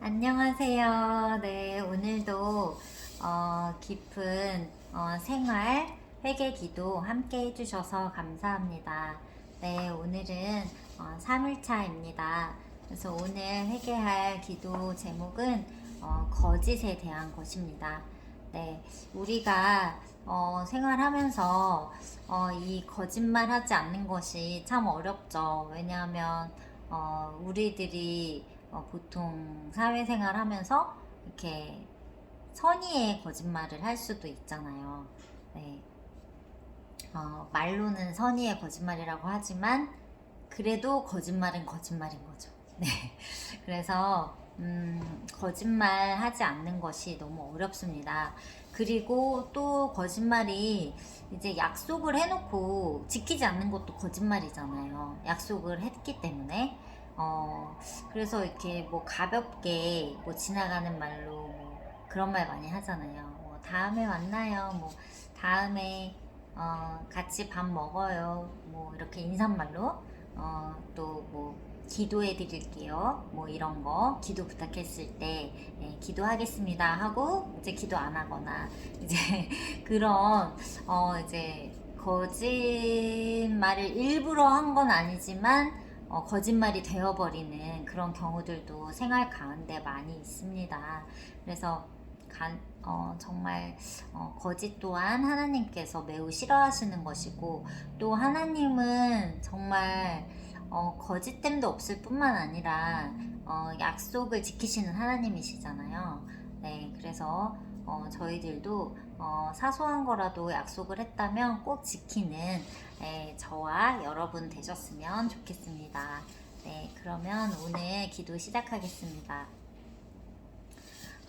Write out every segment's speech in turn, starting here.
안녕하세요. 네, 오늘도 깊은 생활 회개 기도 함께 해주셔서 감사합니다. 네, 오늘은 3일차입니다. 그래서 오늘 회개할 기도 제목은 거짓에 대한 것입니다. 네, 우리가 생활하면서 이 거짓말 하지 않는 것이 참 어렵죠. 왜냐하면 우리들이 보통 사회생활 하면서 이렇게 선의의 거짓말을 할 수도 있잖아요. 네. 말로는 선의의 거짓말이라고 하지만 그래도 거짓말은 거짓말인 거죠. 네. 그래서 거짓말 하지 않는 것이 너무 어렵습니다. 그리고 또 거짓말이 이제 약속을 해놓고 지키지 않는 것도 거짓말이잖아요. 약속을 했기 때문에. 그래서 이렇게 뭐 가볍게 뭐 지나가는 말로 뭐 그런 말 많이 하잖아요. 뭐 다음에 만나요. 뭐 다음에 같이 밥 먹어요. 뭐 이렇게 인사말로 또 뭐 기도해 드릴게요. 뭐 이런 거 기도 부탁했을 때 기도하겠습니다 하고 이제 기도 안 하거나 이제 그런 이제 거짓말을 일부러 한 건 아니지만 거짓말이 되어버리는 그런 경우들도 생활 가운데 많이 있습니다. 그래서 정말 거짓 또한 하나님께서 매우 싫어하시는 것이고, 또 하나님은 정말 거짓됨도 없을 뿐만 아니라 약속을 지키시는 하나님이시잖아요. 네, 그래서 저희들도 사소한 거라도 약속을 했다면 꼭 지키는 저와 여러분 되셨으면 좋겠습니다. 네, 그러면 오늘 기도 시작하겠습니다.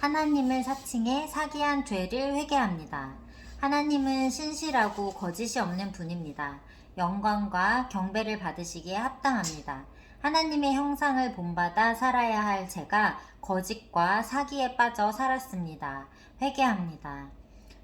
하나님을 사칭해 사기한 죄를 회개합니다. 하나님은 신실하고 거짓이 없는 분입니다. 영광과 경배를 받으시기에 합당합니다. 하나님의 형상을 본받아 살아야 할 제가 거짓과 사기에 빠져 살았습니다. 회개합니다.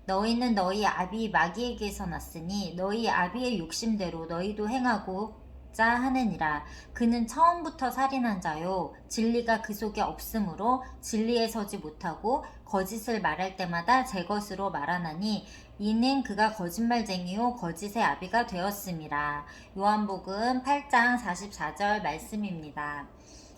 너희는 너희 아비 마귀에게서 났으니 너희 아비의 욕심대로 너희도 행하고자 하느니라. 그는 처음부터 살인한 자요 진리가 그 속에 없으므로 진리에 서지 못하고 거짓을 말할 때마다 제 것으로 말하나니 이는 그가 거짓말쟁이요 거짓의 아비가 되었음이라. 요한복음 8장 44절 말씀입니다.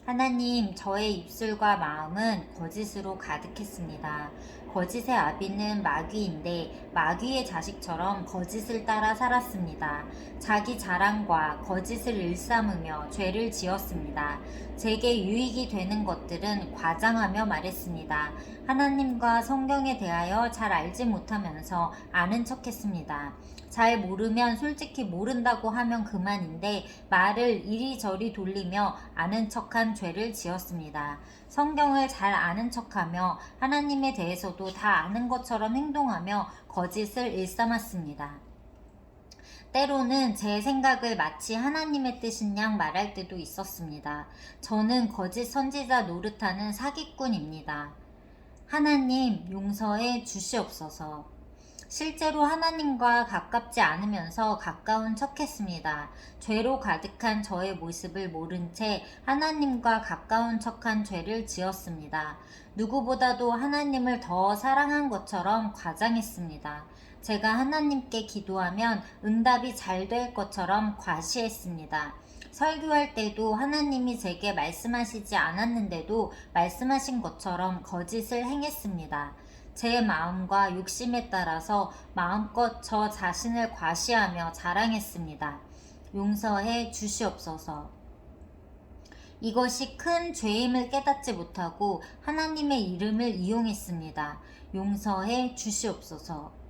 하나님, 저의 입술과 마음은 거짓으로 가득했습니다. 거짓의 아비는 마귀인데 마귀의 자식처럼 거짓을 따라 살았습니다. 자기 자랑과 거짓을 일삼으며 죄를 지었습니다. 제게 유익이 되는 것들은 과장하며 말했습니다. 하나님과 성경에 대하여 잘 알지 못하면서 아는 척했습니다. 잘 모르면 솔직히 모른다고 하면 그만인데 말을 이리저리 돌리며 아는 척한 죄를 지었습니다. 성경을 잘 아는 척하며 하나님에 대해서도 다 아는 것처럼 행동하며 거짓을 일삼았습니다. 때로는 제 생각을 마치 하나님의 뜻인 양 말할 때도 있었습니다. 저는 거짓 선지자 노릇하는 사기꾼입니다. 하나님 용서해 주시옵소서. 실제로 하나님과 가깝지 않으면서 가까운 척했습니다. 죄로 가득한 저의 모습을 모른 채 하나님과 가까운 척한 죄를 지었습니다. 누구보다도 하나님을 더 사랑한 것처럼 과장했습니다. 제가 하나님께 기도하면 응답이 잘 될 것처럼 과시했습니다. 설교할 때도 하나님이 제게 말씀하시지 않았는데도 말씀하신 것처럼 거짓을 행했습니다. 제 마음과 욕심에 따라서 마음껏 저 자신을 과시하며 자랑했습니다. 용서해 주시옵소서. 이것이 큰 죄임을 깨닫지 못하고 하나님의 이름을 이용했습니다. 용서해 주시옵소서.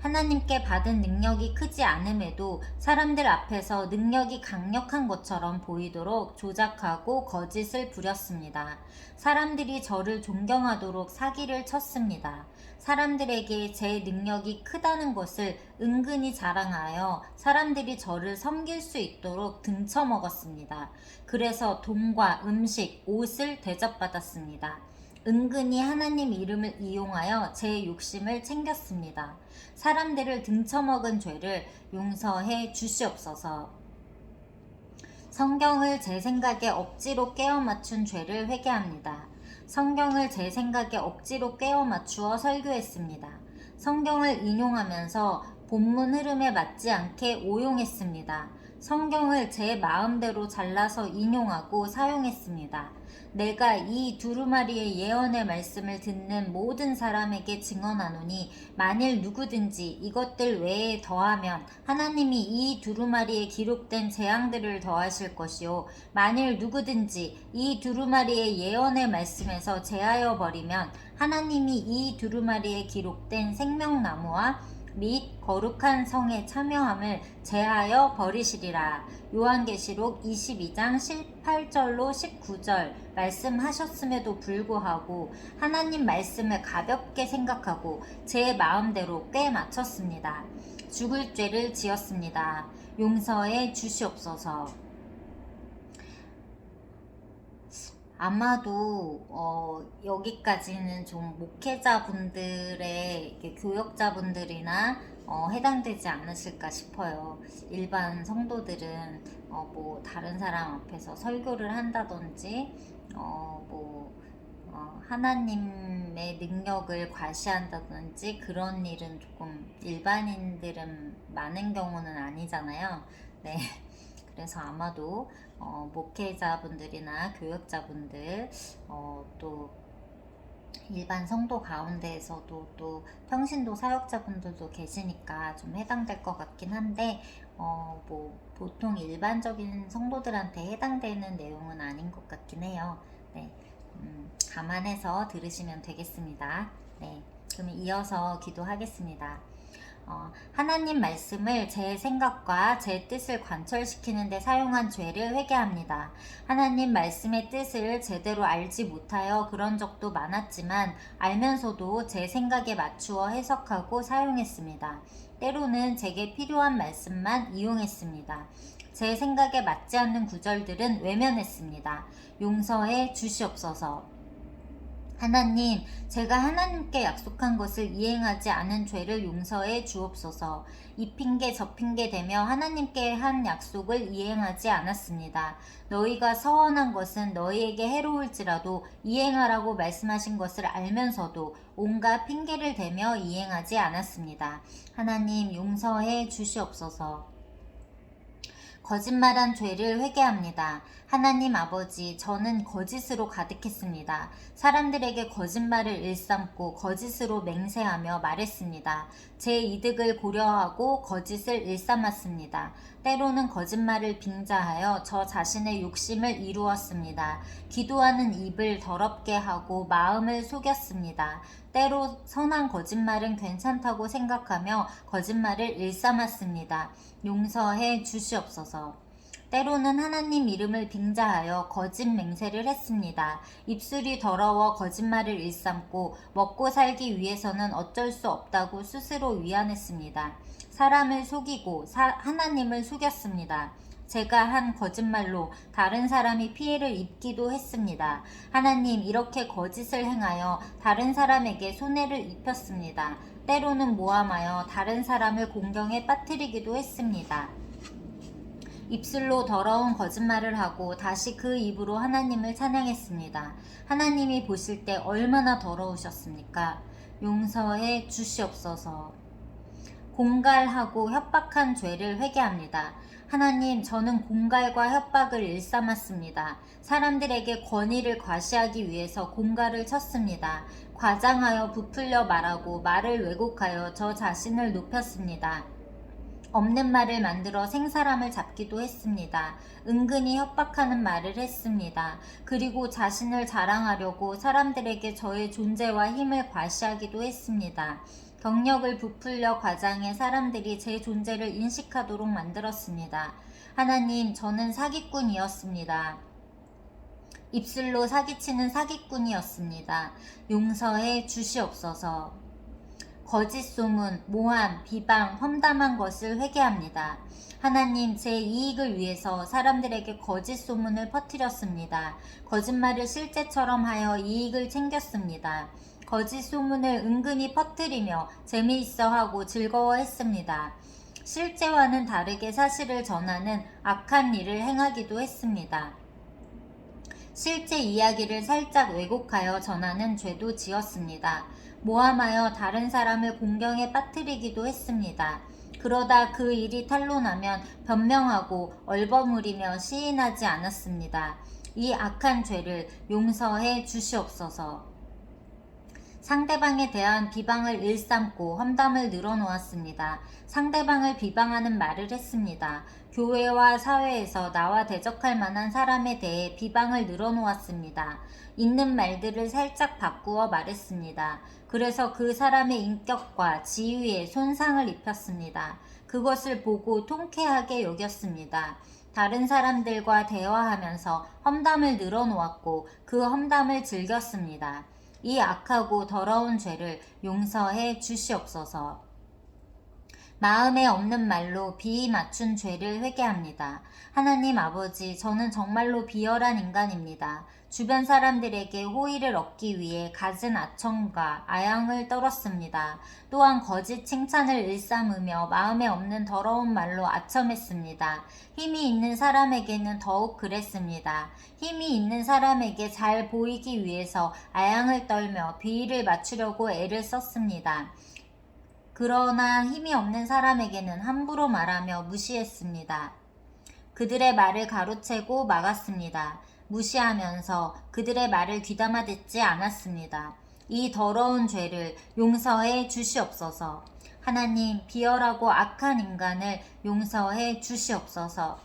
하나님께 받은 능력이 크지 않음에도 사람들 앞에서 능력이 강력한 것처럼 보이도록 조작하고 거짓을 부렸습니다. 사람들이 저를 존경하도록 사기를 쳤습니다. 사람들에게 제 능력이 크다는 것을 은근히 자랑하여 사람들이 저를 섬길 수 있도록 등쳐먹었습니다. 그래서 돈과 음식, 옷을 대접받았습니다. 은근히 하나님 이름을 이용하여 제 욕심을 챙겼습니다. 사람들을 등쳐먹은 죄를 용서해 주시옵소서. 성경을 제 생각에 억지로 깨어 맞춘 죄를 회개합니다. 성경을 제 생각에 억지로 꿰어 맞추어 설교했습니다. 성경을 인용하면서 본문 흐름에 맞지 않게 오용했습니다. 성경을 제 마음대로 잘라서 인용하고 사용했습니다. 내가 이 두루마리의 예언의 말씀을 듣는 모든 사람에게 증언하노니 만일 누구든지 이것들 외에 더하면 하나님이 이 두루마리에 기록된 재앙들을 더하실 것이요 만일 누구든지 이 두루마리의 예언의 말씀에서 제하여 버리면 하나님이 이 두루마리에 기록된 생명나무와 및 거룩한 성의 참여함을 제하여 버리시리라. 요한계시록 22장 18절로 19절 말씀하셨음에도 불구하고 하나님 말씀을 가볍게 생각하고 제 마음대로 꽤 맞췄습니다. 죽을 죄를 지었습니다. 용서해 주시옵소서. 아마도 여기까지는 좀 목회자분들의 교역자분들이나 해당되지 않으실까 싶어요. 일반 성도들은 뭐 다른 사람 앞에서 설교를 한다든지 하나님의 능력을 과시한다든지 그런 일은 조금 일반인들은 많은 경우는 아니잖아요. 네. 그래서 아마도 목회자분들이나 교역자분들 또 일반 성도 가운데에서도 또 평신도 사역자분들도 계시니까 좀 해당될 것 같긴 한데 뭐 보통 일반적인 성도들한테 해당되는 내용은 아닌 것 같긴 해요. 네, 감안해서 들으시면 되겠습니다. 네, 그럼 이어서 기도하겠습니다. 하나님 말씀을 제 생각과 제 뜻을 관철시키는 데 사용한 죄를 회개합니다. 하나님 말씀의 뜻을 제대로 알지 못하여 그런 적도 많았지만 알면서도 제 생각에 맞추어 해석하고 사용했습니다. 때로는 제게 필요한 말씀만 이용했습니다. 제 생각에 맞지 않는 구절들은 외면했습니다. 용서해 주시옵소서. 하나님, 제가 하나님께 약속한 것을 이행하지 않은 죄를 용서해 주옵소서. 이 핑계 저 핑계 대며 하나님께 한 약속을 이행하지 않았습니다. 너희가 서원한 것은 너희에게 해로울지라도 이행하라고 말씀하신 것을 알면서도 온갖 핑계를 대며 이행하지 않았습니다. 하나님 용서해 주시옵소서. 거짓말한 죄를 회개합니다. 하나님 아버지, 저는 거짓으로 가득했습니다. 사람들에게 거짓말을 일삼고 거짓으로 맹세하며 말했습니다. 제 이득을 고려하고 거짓을 일삼았습니다. 때로는 거짓말을 빙자하여 저 자신의 욕심을 이루었습니다. 기도하는 입을 더럽게 하고 마음을 속였습니다. 때로 선한 거짓말은 괜찮다고 생각하며 거짓말을 일삼았습니다. 용서해 주시옵소서. 때로는 하나님 이름을 빙자하여 거짓 맹세를 했습니다. 입술이 더러워 거짓말을 일삼고 먹고 살기 위해서는 어쩔 수 없다고 스스로 위안했습니다. 사람을 속이고 하나님을 속였습니다. 제가 한 거짓말로 다른 사람이 피해를 입기도 했습니다. 하나님, 이렇게 거짓을 행하여 다른 사람에게 손해를 입혔습니다. 때로는 모함하여 다른 사람을 공경에 빠뜨리기도 했습니다. 입술로 더러운 거짓말을 하고 다시 그 입으로 하나님을 찬양했습니다. 하나님이 보실 때 얼마나 더러우셨습니까? 용서해 주시옵소서. 공갈하고 협박한 죄를 회개합니다. 하나님, 저는 공갈과 협박을 일삼았습니다. 사람들에게 권위를 과시하기 위해서 공갈을 쳤습니다. 과장하여 부풀려 말하고 말을 왜곡하여 저 자신을 높였습니다. 없는 말을 만들어 생사람을 잡기도 했습니다. 은근히 협박하는 말을 했습니다. 그리고 자신을 자랑하려고 사람들에게 저의 존재와 힘을 과시하기도 했습니다. 경력을 부풀려 과장해 사람들이 제 존재를 인식하도록 만들었습니다. 하나님, 저는 사기꾼이었습니다. 입술로 사기치는 사기꾼이었습니다. 용서해 주시옵소서. 거짓 소문, 모함, 비방, 험담한 것을 회개합니다. 하나님, 제 이익을 위해서 사람들에게 거짓 소문을 퍼뜨렸습니다. 거짓말을 실제처럼 하여 이익을 챙겼습니다. 거짓 소문을 은근히 퍼뜨리며 재미있어 하고 즐거워했습니다. 실제와는 다르게 사실을 전하는 악한 일을 행하기도 했습니다. 실제 이야기를 살짝 왜곡하여 전하는 죄도 지었습니다. 모함하여 다른 사람을 공경에 빠뜨리기도 했습니다. 그러다 그 일이 탄로나면 변명하고 얼버무리며 시인하지 않았습니다. 이 악한 죄를 용서해 주시옵소서. 상대방에 대한 비방을 일삼고 험담을 늘어놓았습니다. 상대방을 비방하는 말을 했습니다. 교회와 사회에서 나와 대적할 만한 사람에 대해 비방을 늘어놓았습니다. 있는 말들을 살짝 바꾸어 말했습니다. 그래서 그 사람의 인격과 지위에 손상을 입혔습니다. 그것을 보고 통쾌하게 여겼습니다. 다른 사람들과 대화하면서 험담을 늘어놓았고 그 험담을 즐겼습니다. 이 악하고 더러운 죄를 용서해 주시옵소서. 마음에 없는 말로 비위 맞춘 죄를 회개합니다. 하나님 아버지, 저는 정말로 비열한 인간입니다. 주변 사람들에게 호의를 얻기 위해 갖은 아첨과 아양을 떨었습니다. 또한 거짓 칭찬을 일삼으며 마음에 없는 더러운 말로 아첨했습니다. 힘이 있는 사람에게는 더욱 그랬습니다. 힘이 있는 사람에게 잘 보이기 위해서 아양을 떨며 비위를 맞추려고 애를 썼습니다. 그러나 힘이 없는 사람에게는 함부로 말하며 무시했습니다. 그들의 말을 가로채고 막았습니다. 무시하면서 그들의 말을 귀담아 듣지 않았습니다. 이 더러운 죄를 용서해 주시옵소서. 하나님, 비열하고 악한 인간을 용서해 주시옵소서.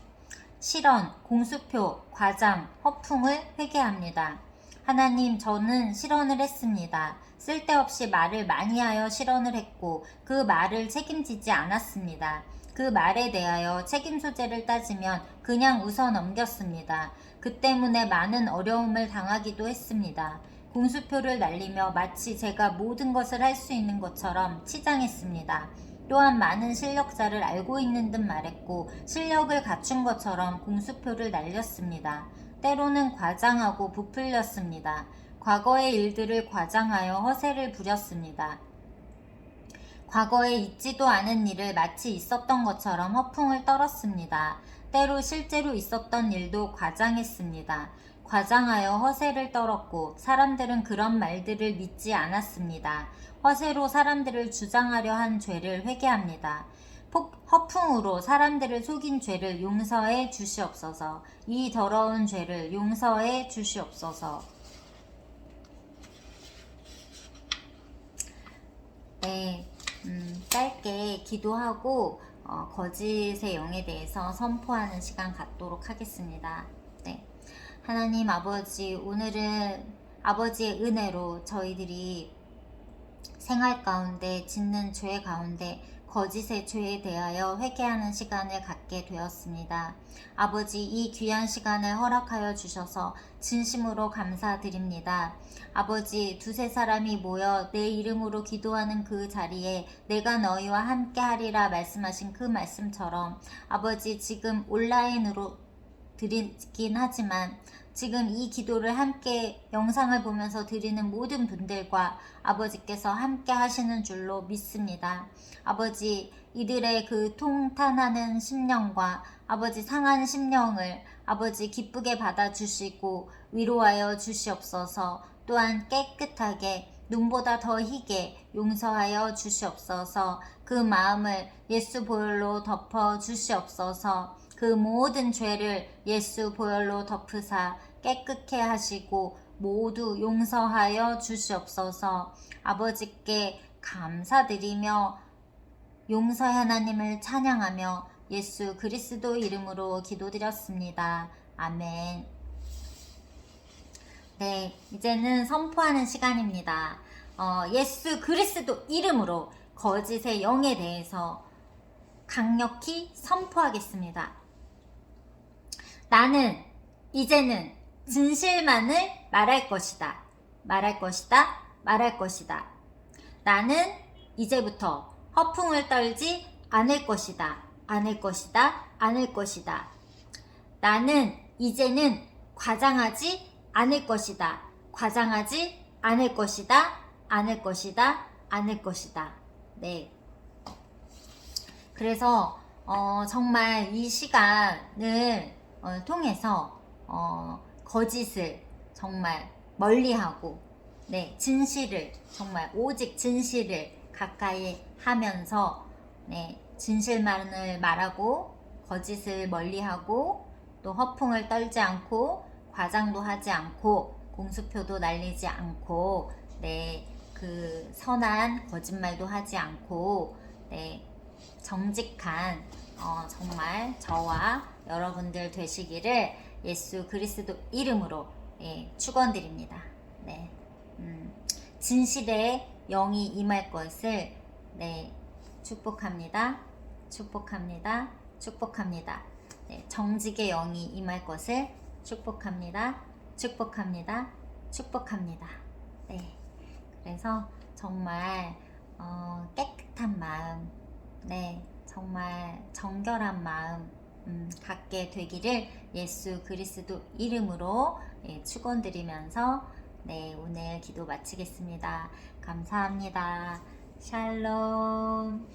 실언, 공수표, 과장, 허풍을 회개합니다. 하나님, 저는 실언을 했습니다. 쓸데없이 말을 많이 하여 실언을 했고 그 말을 책임지지 않았습니다. 그 말에 대하여 책임 소재를 따지면 그냥 웃어 넘겼습니다. 그 때문에 많은 어려움을 당하기도 했습니다. 공수표를 날리며 마치 제가 모든 것을 할 수 있는 것처럼 치장했습니다. 또한 많은 실력자를 알고 있는 듯 말했고 실력을 갖춘 것처럼 공수표를 날렸습니다. 때로는 과장하고 부풀렸습니다. 과거의 일들을 과장하여 허세를 부렸습니다. 과거에 있지도 않은 일을 마치 있었던 것처럼 허풍을 떨었습니다. 때로 실제로 있었던 일도 과장했습니다. 과장하여 허세를 떨었고 사람들은 그런 말들을 믿지 않았습니다. 허세로 사람들을 주장하려 한 죄를 회개합니다. 허풍으로 사람들을 속인 죄를 용서해 주시옵소서. 이 더러운 죄를 용서해 주시옵소서. 네, 짧게 기도하고 거짓의 영에 대해서 선포하는 시간 갖도록 하겠습니다. 네, 하나님 아버지, 오늘은 아버지의 은혜로 저희들이 생활 가운데 짓는 죄 가운데 거짓의 죄에 대하여 회개하는 시간을 갖게 되었습니다. 아버지, 이 귀한 시간을 허락하여 주셔서 진심으로 감사드립니다. 아버지, 두세 사람이 모여 내 이름으로 기도하는 그 자리에 내가 너희와 함께 하리라 말씀하신 그 말씀처럼 아버지, 지금 온라인으로 드리긴 하지만 지금 이 기도를 함께 영상을 보면서 드리는 모든 분들과 아버지께서 함께 하시는 줄로 믿습니다. 아버지, 이들의 그 통탄하는 심령과 아버지 상한 심령을 아버지 기쁘게 받아주시고 위로하여 주시옵소서. 또한 깨끗하게 눈보다 더 희게 용서하여 주시옵소서. 그 마음을 예수 보혈로 덮어 주시옵소서. 그 모든 죄를 예수 보혈로 덮으사 깨끗게 하시고 모두 용서하여 주시옵소서. 아버지께 감사드리며 용서의 하나님을 찬양하며 예수 그리스도 이름으로 기도드렸습니다. 아멘. 네, 이제는 선포하는 시간입니다. 예수 그리스도 이름으로 거짓의 영에 대해서 강력히 선포하겠습니다. 나는 이제는 진실만을 말할 것이다. 말할 것이다. 말할 것이다. 나는 이제부터 허풍을 떨지 않을 것이다. 않을 것이다. 않을 것이다. 나는 이제는 과장하지 않을 것이다. 과장하지 않을 것이다. 않을 것이다. 않을 것이다. 네. 그래서 정말 이 시간을 통해서 거짓을 정말 멀리하고, 네, 진실을, 정말 오직 진실을 가까이 하면서, 네, 진실만을 말하고 거짓을 멀리하고 또 허풍을 떨지 않고 과장도 하지 않고 공수표도 날리지 않고, 네, 그 선한 거짓말도 하지 않고, 네, 정직한 정말 저와 여러분들 되시기를 예수 그리스도 이름으로, 예, 축원드립니다. 네, 진실의 영이 임할 것을, 네, 축복합니다. 축복합니다. 축복합니다. 네, 정직의 영이 임할 것을 축복합니다. 축복합니다. 축복합니다. 네, 그래서 정말 깨끗한 마음, 네, 정말 정결한 마음 갖게 되기를 예수 그리스도 이름으로, 예, 축원드리면서, 네, 오늘 기도 마치겠습니다. 감사합니다. 샬롬.